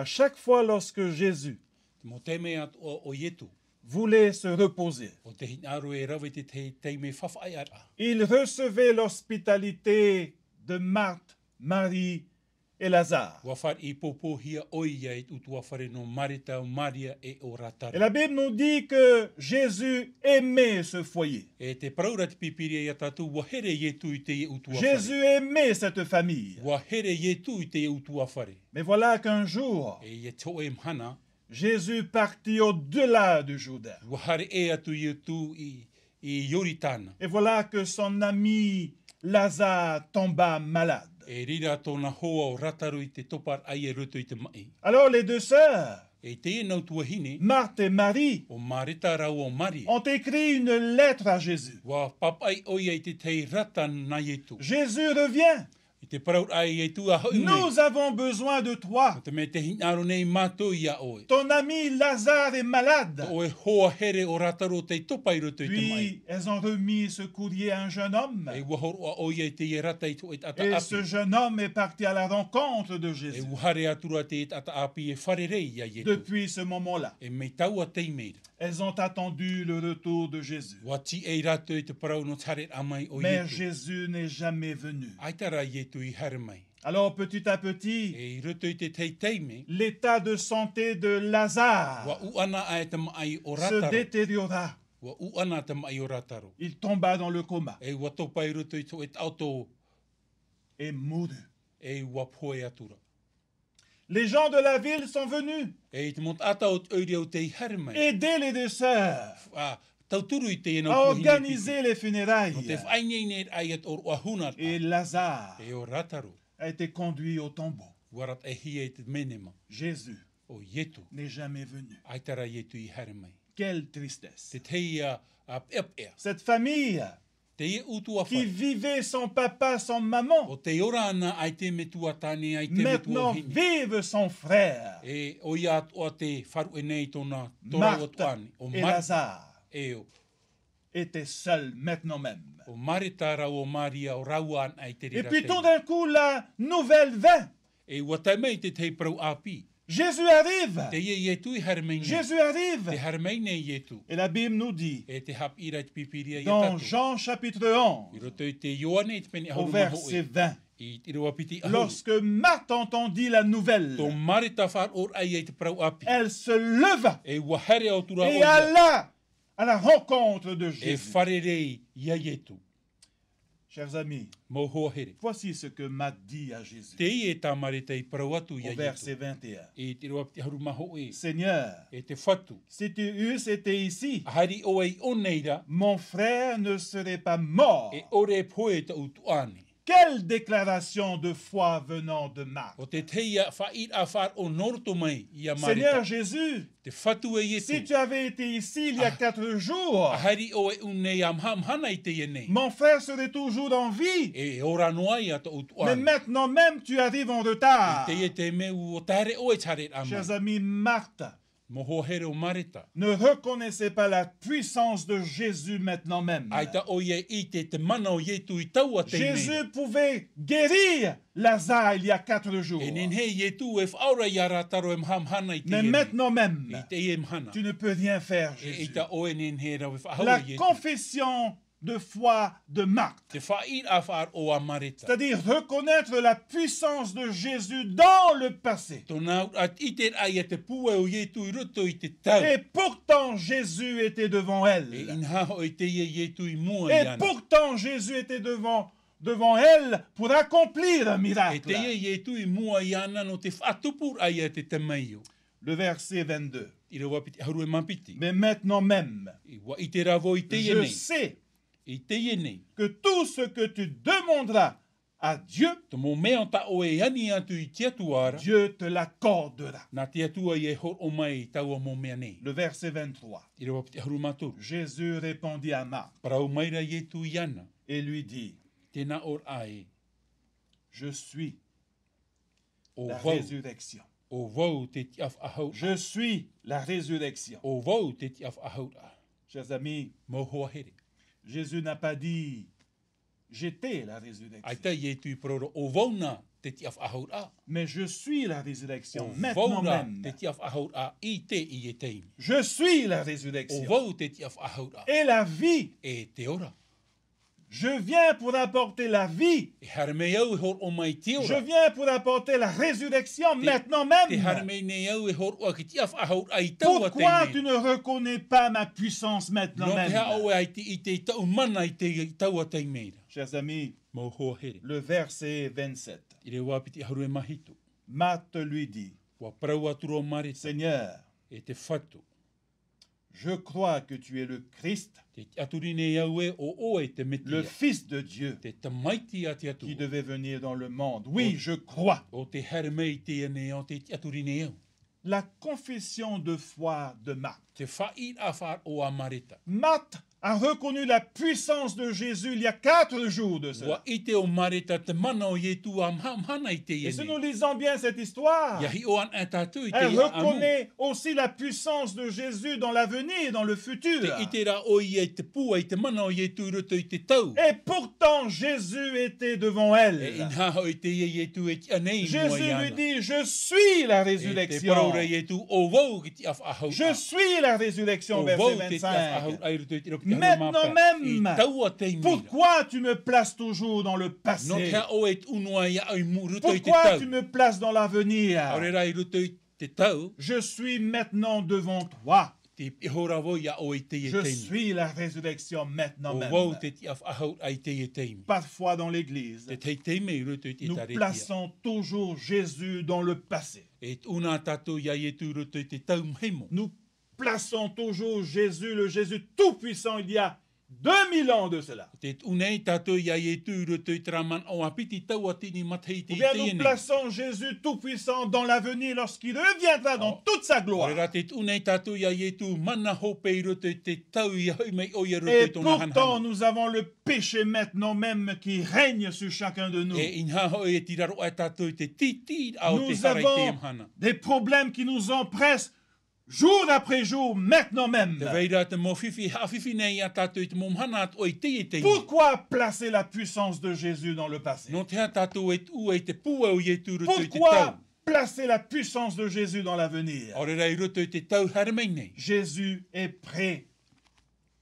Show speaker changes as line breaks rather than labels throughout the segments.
À chaque fois lorsque Jésus
Mo te mea o Ietu.
voulait se reposer,
O te hinaru e rawe te me whawhai ara.
il recevait l'hospitalité de Marthe, Marie et Lazare.
Wa whar I popo hia oia e utua whare no Marita o Maria e o
Et
Ratara.
la Bible nous dit que Jésus aimait ce foyer.
E te praura te pipiria ia tatu, wa here Ietu I te e utua whare.
Jésus aimait cette famille.
Wa here Ietu I te e utua whare.
Mais voilà qu'un jour,
E ia to e mhana,
Jésus partit au-delà du Jourdain.
wa hare e atu Ietu I Yoritana.
Et voilà que son ami Lazare tomba malade.
E rira tōna hoa o Rataru I te topar ai e roto I te mai.
Alors les deux sœurs,
E te e nau tuahine,
Marthe et Marie,
o Marita rau o Mari.
ont écrit une lettre à Jésus.
Wa papai oia I te tei rata na Ietu.
Jésus revient.
I te parau ai Ietu a hau nei.
Nous avons besoin de toi.
Te me te hinaro nei mātou ia oe.
Ton ami Lazare est malade.
O e hoa here o Rataru te topai roto I te mai.
Puis elles ont remis ce courrier à un jeune homme.
E wahoro a oia I te e rata I to e tata
Et ce
api.
jeune homme est parti à la rencontre de
E
Jésus.
uhare atura te e tata api e wharerei ia Ietu.
Depuis ce moment-là,
E mei taua teimere.
elles ont attendu le retour de Jésus.
Wa ti e rato I te parau no tare amai o
Mais
Ietu.
Jésus n'est jamais venu.
Aitara Ietu I hare mai.
Alors petit à petit,
E I roto I te tei teime.
l'état de santé de Lazare
Wa uana ai te mai o
se
Rataru.
détériora.
Wa uana te mai o Rataru.
Il tomba dans le coma
E wa topai roto I to e auto
et mourut.
e wa poe atura.
Les gens de la ville sont venus
E te mont ata o te o te I hare mai.
aider les deux sœurs
Tauturu I te e
à
nau kuhine
organiser les
pipi.
funérailles.
No te whainei nei ai at o ahuna.
Et Lazare
E o Rataru.
a été conduit au tombeau.
Warat e hi e te menema.
Jésus
O Ietu.
n'est jamais venu.
Aitara Ietu I hare mai.
Quelle tristesse.
Te tei a pepea.
Cette famille
Te e utu a
qui
whare.
vivait sans papa, sans maman,
O te ora ana ai te metua tane ai te metua
maintenant
hini.
vive son frère,
E o ia o te wharu e nei tōna tora o
Marthe
tuani. O
et Lazare,
e o
étaient seuls maintenant même.
o Marita o Maria o Rauan ai te
Et
rira
puis
te.
tout d'un coup, la nouvelle vint.
E ua tai mei te tei prau api.
Jésus arrive.
Te ie tu I harmei nei.
Jésus
Te
arrive.
harmei nei ietu.
Et la Bible nous dit,
E te hap ira te pipiria i
dans
tatu.
Jean chapitre
I
11,
roto I te Ioane te pene
au
ahuru
verset
maho
20,
I te roa piti ahuru.
lorsque Marthe entendit la nouvelle,
Tō Marita whar or ai te prau api.
elle se leva
E ua hare au tura
et
o ia.
alla à la rencontre de
E
Jésus.
wharerei ia ietu.
Chers amis,
Mo hoa here.
voici ce que Marthe dit à Jésus
Te I e tamarita I prau atu ia
au
ietu.
verset 21.
E te roa piti ahuru maho e.
Seigneur,
E te whatu.
si tu eusses été ici,
Hari o ei o neira.
mon frère ne serait pas mort.
E ore poe ta utuane.
Quelle déclaration de foi venant de Marthe.
O te teia whait a whar o norto mai ia
Seigneur
marita.
Jésus,
Te whatu e
si
ietu.
tu avais été ici il y a 4 jours,
Hari o e unei amhana I te ie nei.
mon frère serait toujours en vie.
E ora noa ia ta
Mais
utuane.
maintenant même, tu arrives en retard.
Te ie te meu o tare o e tare
Chers
ama.
amis, Marthe
Mo ho here o marita.
ne reconnaissait pas la puissance de Jésus maintenant même.
Ai ta o ie I te mana o ietu I taua te nei.
Jésus pouvait guérir Lazare il y a 4 jours.
E nen he ietu e whaura ia rataro e mhamhana I te
Mais
ie nei.
maintenant même,
I te ie mhana.
tu ne peux rien faire,
E I
Jésus.
ta o e nen he rau e
La
whahaua ietu.
confession de foi de Marthe,
Te whait a whar o a marita.
c'est-à-dire reconnaître la puissance de Jésus dans le passé.
Tōna at iter ai te pua o ietu I roto I te tau.
Et pourtant, Jésus était devant
E
elle.
inha o te ie ietu I mua
Et
I ana.
pourtant, Jésus était devant elle pour accomplir un
E
miracle.
te ie ietu I mua I ana no te whatupur ai te tamaio.
Le verset 22.
I rewa piti haru e mampiti.
Mais maintenant même,
I wa I te ravo I te ie
je
nei.
sais
I te ie nei.
que tout ce que tu demanderas à Dieu,
Te mo mea ta o e ani atu I te atuara.
Dieu te l'accordera.
Nā te atua I e hor o mai taua mo mea nei.
Le verset 23.
I rewa piti haru maturu.
Jésus répondit à Marthe
Parau maira ietu I ana.
et lui dit,
Tēnā or ai.
je suis
O
la
vau.
résurrection.
O vau te tiaf ahau.
Je suis la résurrection.
O vau te tiaf ahau.
Chers amis,
Mo hoa here.
Jésus n'a pas dit, J'étais la résurrection.
Ai tai e tui proro o vauna te tiaf ahaur a.
Mais je suis la résurrection
O
maintenant
vauna
même.
te tiaf ahaur a I te I e teimi.
Je suis la
O
résurrection
vau te tiaf ahaur a.
et la vie.
E te ora.
Je viens pour apporter la vie.
E harmei au e hor o mai te
Je
ora.
viens pour apporter la résurrection maintenant
Te
même.
harmei nei au e hor o ki tiaf ahaur a I taua
Pourquoi tu
teimi.
ne reconnais pas ma puissance maintenant
No te hao
même?
e ai te I te tau mana I te taua teimeira.
Chers amis,
Mau hoa here.
le verset 27.
I re wapiti haru e mahito.
Marthe lui dit,
Wa prau aturo marita.
Seigneur,
E te whatu.
je crois que tu es le Christ,
Te aturine au e o e te
le
metia.
Fils de Dieu,
Te tamaiti a te atu.
qui devait venir dans le monde. Oui, je crois.
O te harmei te ane o te aturine au.
La confession de foi de Marthe.
Te whai a whar o a marita.
Marthe a reconnu la puissance de Jésus il y a 4 jours de
Wa
cela.
I te o marita te mana o Ietu a mhana I te
Et si nous
ene.
lisons bien cette histoire,
Ia hi o an a tatu I te
elle
ia amu.
reconnaît aussi la puissance de Jésus dans l'avenir, dans le futur.
Te I te ra o I e te pua I te mana o Ietu roto I te tau.
Et pourtant, Jésus était devant
E
elle.
inha o I te Ietu e ti anei mua
Jésus lui
iana.
dit, je suis la
E te
résurrection.
paraura Ietu o vau ki ti af ahau.
Je suis la résurrection,
O
verset
vau te ti af ahau
25.
ai roto I te roki te
Maintenant
ahau mapa.
même,
I taua te imira.
pourquoi tu me places toujours dans le
No
passé?
te o e unua ia ai mu roto I te
Pourquoi
tau.
tu me places dans l'avenir?
Aure rai roto I te tau.
Je suis maintenant devant toi.
Te hora vo ia o I te
Je
teimi.
suis la résurrection maintenant
O
même.
vau te ti af ahau ai te teimi.
Parfois dans l'église,
Te te teimi roto I te
nous
taretia.
plaçons toujours Jésus dans le passé.
E una tato ia e tu roto I te tau mhemo.
Nous plaçons toujours Jésus, le Jésus tout-puissant, il y a 2000 ans de cela.
Te unei tato ia e tu roto I traman o apiti tau atini mathei te
Ou bien
te
nous
ene.
plaçons Jésus tout-puissant dans l'avenir lorsqu'il reviendra dans toute sa gloire.
Ora te unei tato ia e tu mana hope I roto I te tau ia hoi mai o ia roto
Et
I tona
pourtant,
hanhana.
nous avons le péché maintenant même qui règne sur chacun de nous.
E inha hoi e tiraro ai tato I te titi au te
Nous
harai te
avons
amhana.
des problèmes qui nous oppressent jour après jour, maintenant même.
Te veira te mo fifi hafifi nei a tato I te momhana at o I te te.
Pourquoi placer la puissance de Jésus dans le passé?
No te ha tato e tu e te pua o ie tu roto I te tau.
Pourquoi placer la puissance de Jésus dans l'avenir?
Ore rei roto I te tau harmei nei.
Jésus est prêt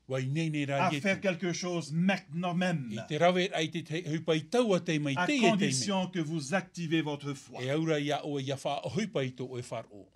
Wai nei nei ra
à
ie
faire
tu.
quelque chose maintenant même,
I te rawe ai te hupa I tau a te mai
à
te e te me.
condition que vous activez votre foi.
E aura ia o ia wha o hupa I to o e whar o.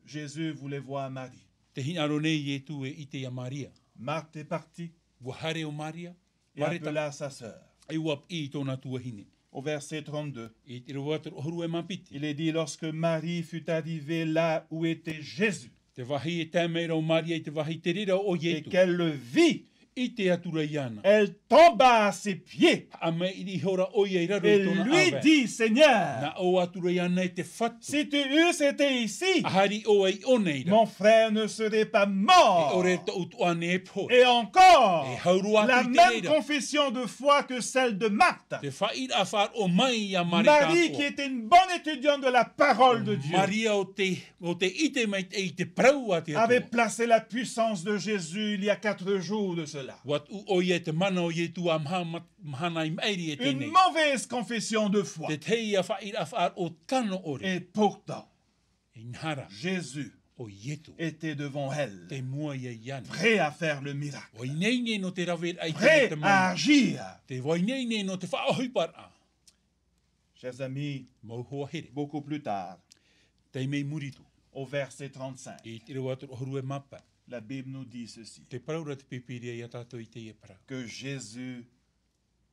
Jésus voulait voir Marie.
Te hinaro nei e tu e I te a Maria.
Marthe est partie
Wa hare o Maria.
et
Marita
appela sa sœur.
ai wap I tōna tuahine.
Au verset 32,
I te rawater o horu e mapiti.
il est dit, lorsque Marie fut arrivée là où était Jésus,
Te wahi e tēmeira o Maria I te wahi te rira o
et
Ietu.
qu'elle le vit,
I te atura iana.
elle tomba à ses pieds
A me I hora o ia I raro
et
I tōna
lui
awe.
dit, Seigneur,
Na o atura iana e te whatu.
si tu eusses été ici,
Ahari o ei o neira.
mon frère ne serait pas
E
mort.
ore te utu ane e po.
Et encore,
E hauru atu
la
I te
même
reira.
confession de foi que celle de Marthe.
Te whaid a whar o mai a Marita.
Marie, qui était une bonne étudiante de la parole de Dieu,
Maria o te ite mai te I te prau a te
avait
atua.
placé la puissance de Jésus il y a 4 jours de cela.
Wat u o ie te mana o ie tu a mahana I mairi e
Une
tēnei.
mauvaise confession de foi.
Te tei a whaid a whar o tano ore.
Et pourtant,
E nhara
Jésus
o ietu.
était devant elle,
Te mua ia iana.
prêt à faire le miracle,
O inei ne no te rawe ai
prêt
te
à
mana.
agir.
Te wainei ne no te whaohupar a.
Chers amis,
Mau hoa here.
beaucoup plus tard,
Te mei muritu.
au verset 35,
I te rewatur o horu e mapa.
la Bible nous dit ceci,
Te praura te pipiria ia tātou I te e pra.
que Jésus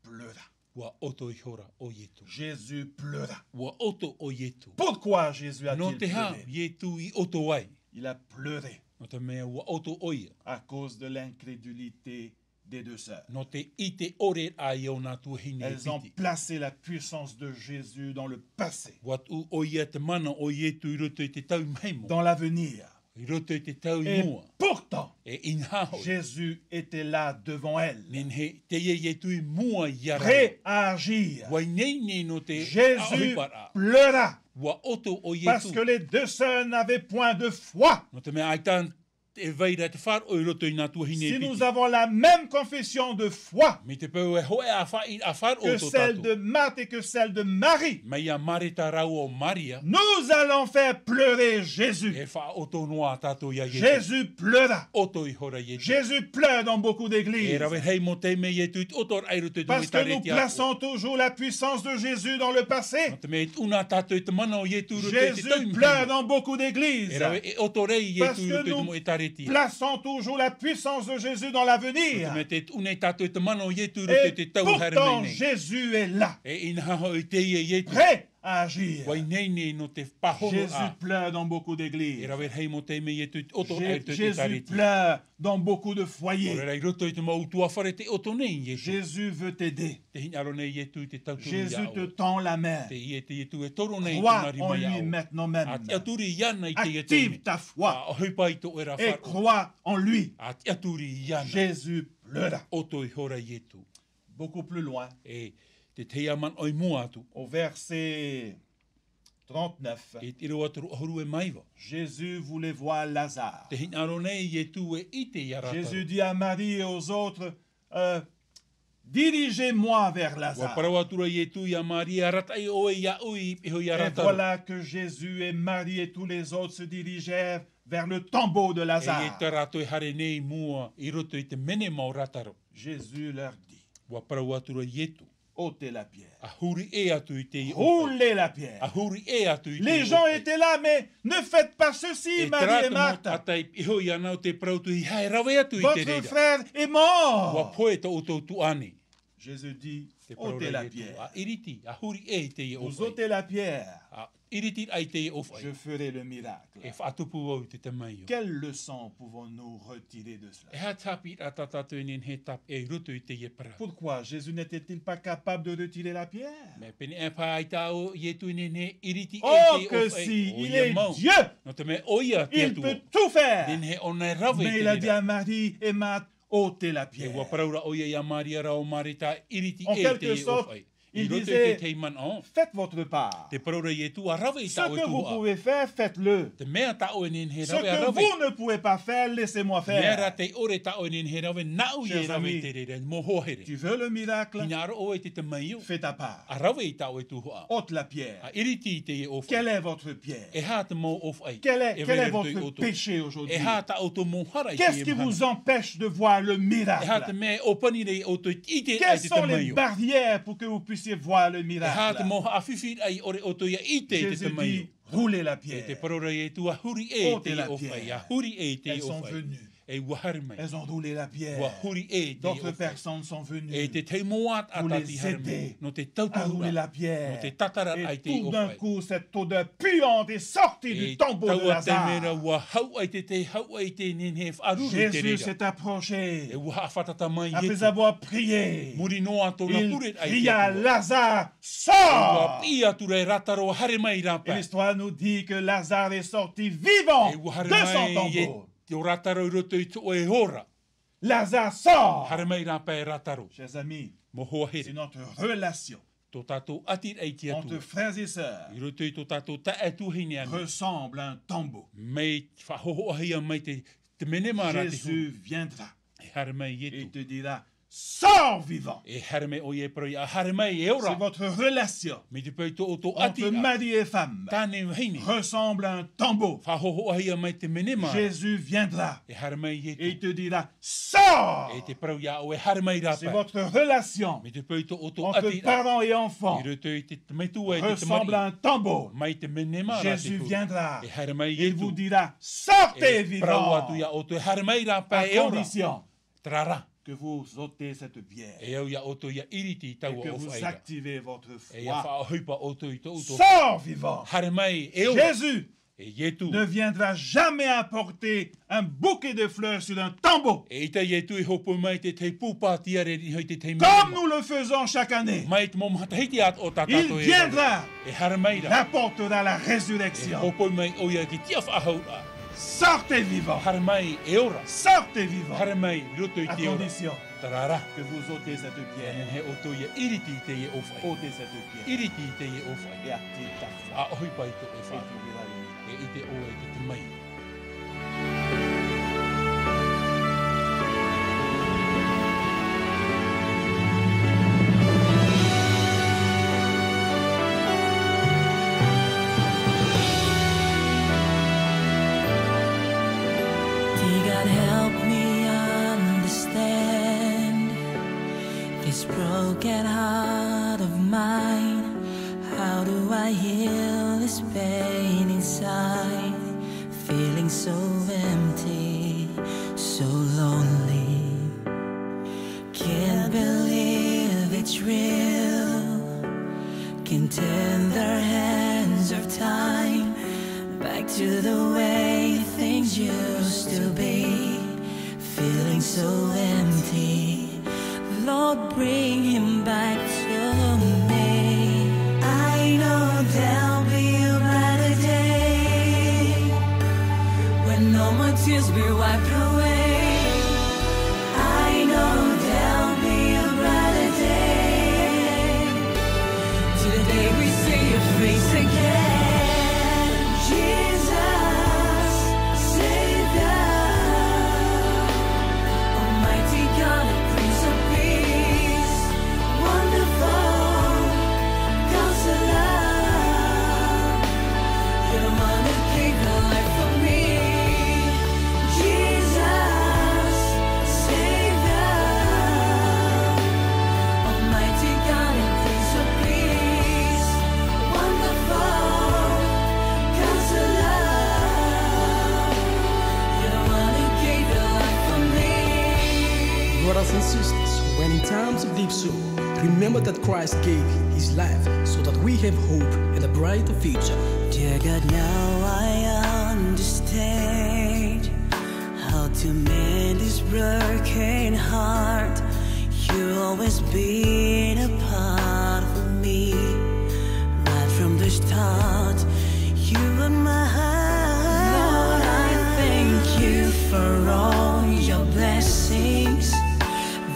pleura.
Wa oto I hora o ietu.
Jésus pleura.
Wa oto o ietu.
Pourquoi Jésus
No
a-t-il
te ha,
pleuré?
ietu I oto ai.
Il a pleuré
No te mea wa oto oia.
à cause de l'incrédulité des 2 sœurs.
No te ite ore ai o nā tuahine e
Elles ont
piti.
placé la puissance de Jésus dans le passé,
Wat u o ia te mana o ietu I roto I te tau maimo.
dans l'avenir.
I roto I te tau I
Et
mua.
pourtant,
E inha hoi.
Jésus était là devant elle,
Nen he te ie ietu I mua iara.
prêt à agir.
Wai nei ne no te
Jésus
ahupara.
pleura
Wa oto o
parce
ietu.
que les 2 sœurs n'avaient point de foi.
No te mea aitan e vaira te whar o i roto i nā tuahine
si
piti.
nous avons la même confession de foi
Me te peu e hoe a whar o
que
tō
celle
tātou.
de Marthe et que celle de Marie,
Mai a Marita rau o Maria,
nous allons faire pleurer Jésus.
e wha oto noa tātou ia Ietu.
Jésus pleura.
Oto i hora Ietu.
Jésus pleure dans beaucoup
E
d'églises.
rawe hei mo te me Ietu i oto ai roto i
Parce
tui
que nous
tareti ako.
plaçons toujours la puissance de Jésus dans le passé.
Te me e una tātou i te mana o Ietu roto i te
Jésus
taumi.
pleure dans beaucoup d'églises.
E rawe e oto rei
Parce
Ietu
que
roto i te
nous
mo e tareti.
plaçons toujours la puissance de Jésus dans l'avenir.
Te me te une tātou i te mana o Ietu roto i
Et
te tau hare
pourtant,
nei nei.
Jésus est là,
E ina haho i te ia Ietu.
prêt à agir.
Wai nei nei no te pahono
Jésus
a.
pleure dans beaucoup
E
d'églises.
rawe hei mo te me Ietu i oto ai roto i te
Jésus
tareti.
pleure dans beaucoup de
Ora
foyers.
rei roto i te mau tua whare te oto nei Ietu.
Jésus veut t'aider.
Te hinaro nei Ietu i te tauturu
Jésus
ia
te
o.
tend la main.
Te ie te Ietu e toro nei
Crois
tuna
en
rima ia
lui
o.
maintenant
A
même.
te aturi iana i te Ietu.
Active ta foi
A hoipa i to era
et
wharo.
crois en lui.
A te aturi iana.
Jésus pleura.
Oto i hora Ietu.
Beaucoup plus loin,
E te te aman oi mua atu.
au verset 39,
E te reo atu horu e maiwa.
Jésus voulait voir Lazare.
Te hinaro nei Ietu e ite i arata.
Jésus dit à Marie et aux autres, dirigez-moi vers
Wa
Lazare.
parau atura Ietu i a Maria arata i oe ia ui i hoi
Et
arata.
voilà que Jésus et Marie et tous les autres se dirigèrent vers le tombeau de
E
Lazare.
te rato i hare nei mua i roto i te mene mau rataro.
Jésus leur dit,
Wa parau atura Ietu.
ôtez la pierre.
A huri e atu i te i opai.
Roulez la
A
pierre.
huri e atu i te
Les
i
gens
opai.
étaient là, mais ne faites pas ceci, Marie et
trata mo
Marthe.
atai i hoi ana o te prautu i hae rawe atu i te
Votre
reira.
frère est
Wa
mort.
poe ta oto tu ane.
Jésus dit,
Te
ôtez
paraura
la
Ietu.
pierre.
A iriti, a huri e i te i
Vous
ofai.
ôtez la pierre,
A iriti ai te i ofai.
je ferai le miracle.
E whaatupu au te te mai o.
Quelle leçon pouvons-nous retirer de
E
cela?
ha tapi a tatatu inen he tap e roto i te i para.
Pourquoi Jésus n'était-il pas capable de retirer la pierre?
Me pene e pa ai tau Ietu inen he iriti
Oh,
e te
que
ofai.
si,
O
il
ia
est
mau.
Dieu,
No te me oia te
il
atu.
peut tout faire.
Nen he ona e rawe i
Mais
te
il a dit
reira.
à Marie et Marthe, ôtez la
E
pierre.
wa paraura oia ia Maria rao marita iriti
En
e te
quelque
i
sorte,
ofai.
il
I roto i
disait,
te teiman o.
faites votre part.
Te paraura Ietu a rawe i
Ce
tau e
que vous
tuhua.
pouvez faire, faites-le.
Te mea tau e nen he
Ce
rawe a
que
rawe.
vous ne pouvez pas faire, laissez-moi
Mea ra
faire.
te ore tau e nen he rawe nau i e
Chers
rawe
amis,
te reira. Mo hohere.
Tu veux le miracle?
Ina aro o e te te mai o.
Fais ta part.
A rawe i tau e tuhua.
Ôte la pierre.
A iriti i te i ofai.
Quelle est votre pierre?
E ha te mo ofai.
Quel est
vere
votre
toi i oto.
péché aujourd'hui?
E ha ta auto mo hara i te
Qu'est-ce
e
qui
mahana.
vous empêche de voir le
E ha te
miracle?
me opani rei auto i te ai
Quelles
te
sont
te mai
les
o.
barrières pour que vous puissiez voir le
E ha te
miracle?
mo hawhiwhi ai ore auto ia i te te
Jésus
mai
dit,
o.
roulez la
E te
pierre.
parora e tua huri e
Ôtez
te
la
ofai.
pierre.
A huri e te
Elles sont
ofai.
venues.
E wahare mai.
Elles ont roulé la pierre.
Wa huri e te
D'autres
ofai.
personnes sont
E
venues
te te moat a
pour
tati
les
hare mai.
aider
No te
à
tautahura.
rouler la pierre.
No te tatara ai
Et
te
tout d'un
ofai.
coup, cette odeur puante est sortie
E
du tombeau de
taua te mera
Lazare.
wa hau ai te hau ai te nen he wharuru te
Jésus
reira.
s'est approché.
E waha whatata mai
Après
yetu.
avoir prié,
Muri noa tōna
il
puret ai te
cria,
atua.
Lazare,
Wa
sors!
pia ture rataro hare mai
Et
rapa.
l'histoire nous dit que Lazare est sorti vivant
E wahare
de son
mai e
tombeau.
te rataro i roto i tō e hora.
Lazare sort!
Hare mai rapa e rataro.
Chers amis,
Mo hoa
c'est
here.
notre relation
Tō tātou atir ai te
entre
atua.
frères et sœurs
I roto i tō tātou ta e tuhine ane.
ressemble à un tombeau.
Mei whahoho ahia mai te mene mara te hu.
Jésus viendra
E hare mai
et
yetu.
te dira, sors vivant!
E hare mai o ye proi. A hare mai e
C'est
ora.
votre relation
Me te pei tō o tō
entre
atira.
mari et femme
Tāne heine.
ressemble à un tombeau.
Whahoho ahia mai te mene mara.
Jésus viendra
E hare mai
et
yetu.
il te dira, sors!
E te prau ia o e hare mai
C'est
rapa.
votre relation
Me te pei tō o tō
entre
atira.
parents et enfants
I roto i te metua e te
ressemble à
mari.
un tombeau.
Mai te mene mara te
Jésus
hu.
viendra
E hare mai
et il vous
yetu.
dira, sortez
E prau
vivant!
atu ia o tō e hare mai rapa
À
e ora.
condition
Trara.
que vous ôtez cette pierre
E au ia o tō ia iriti i
et
tau
que
o
vous
whaira.
activez votre
E ia
foi.
whaohipa o tō i tō uto.
Sors vivant!
Hare mai e ora.
Jésus
E yetu.
ne viendra jamais apporter un bouquet de fleurs sur un tombeau,
E ita yetu i hopo mai te te pūpātia re i hoi te te
comme nous le faisons chaque année.
Mai te momata hiti at o
Il
tatato e
viendra,
E hare mai
il
ra.
apportera la
E
résurrection.
hopo mai o ia ki tia whahaura.
Sortez vivant!
Hare mai e ora.
Sortez vivant!
Hare mai roto i
À
te ora.
condition
Tarara.
que vous ôtez cette
E
pierre.
he o tō ia iriti i te ia o whai.
Ôtez cette pierre
Iriti i te ia o whai.
et active ta foi.
A ohi pai tō e
Et
whai.
tu verras le miracle.
E i te o e te te mai.
this broken heart of mine? How do I heal this pain inside? Feeling so empty, so lonely. Can't believe it's real. Can turn their hands of time back to the way things used to be. Feeling so empty, Lord, bring him back to me. I know there'll be a brighter day when no more tears be wiped away. I know there'll be a brighter day, till the day we see your face again. Jesus, Savior, Almighty God and Prince of Peace, wonderful Counselor, you're the one that gave your life for me. Jesus, Savior, Almighty God and Prince of Peace, wonderful Counselor, you're the one that gave your life for me.
Brothers and sisters, when in times of deep sorrow, remember that Christ gave his life so that we have hope and a brighter future.
Dear God, now I understand how to mend this broken heart. You always been a part of me, right from the start. You were my heart. Lord, I thank you for all your blessings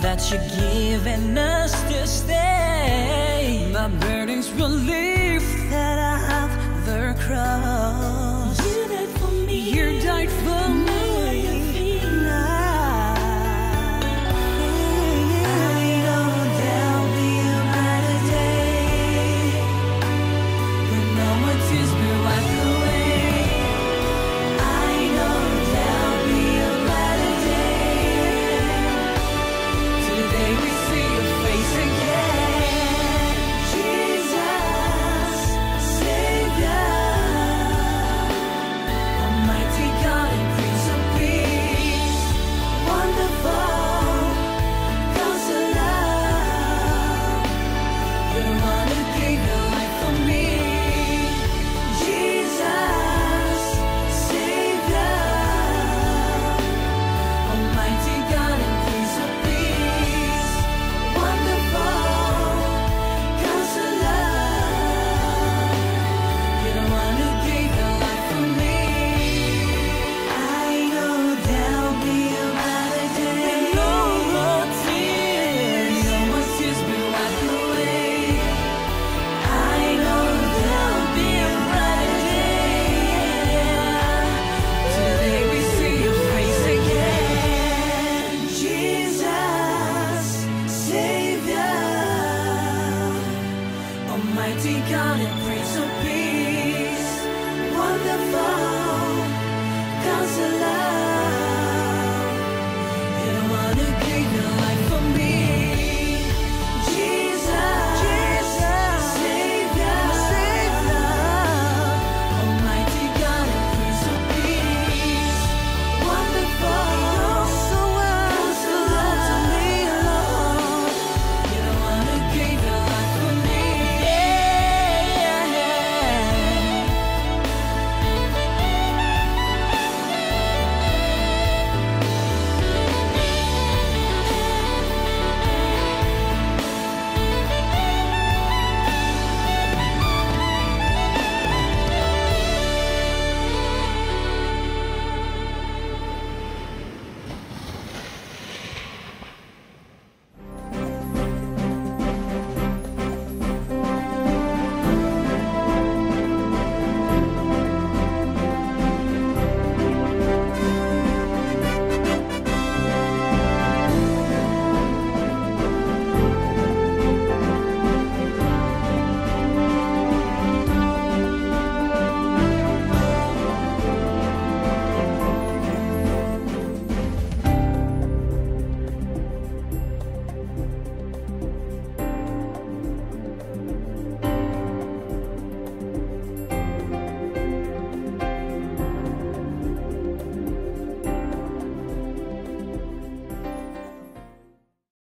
that you're giving us to stay. My burdens relieved that I have the cross. You died for me. You died for me. I know there'll be a brighter day when no more tears will wipe away. I know there'll be a brighter day, till the day we see your face again. Jesus, Savior, Almighty God and Prince of Peace, wonderful Counselor, you're the one who gave your life for me. Jesus, Savior, Almighty God and Prince of Peace, wonderful Counselor, you're the one who gave your life for me. I know there'll be a brighter day, no more tears, no more tears will wipe away. I know there'll be a brighter day, till the day we see your face again. Jesus, Savior, Almighty God and Prince of Peace, wonderful Counselor,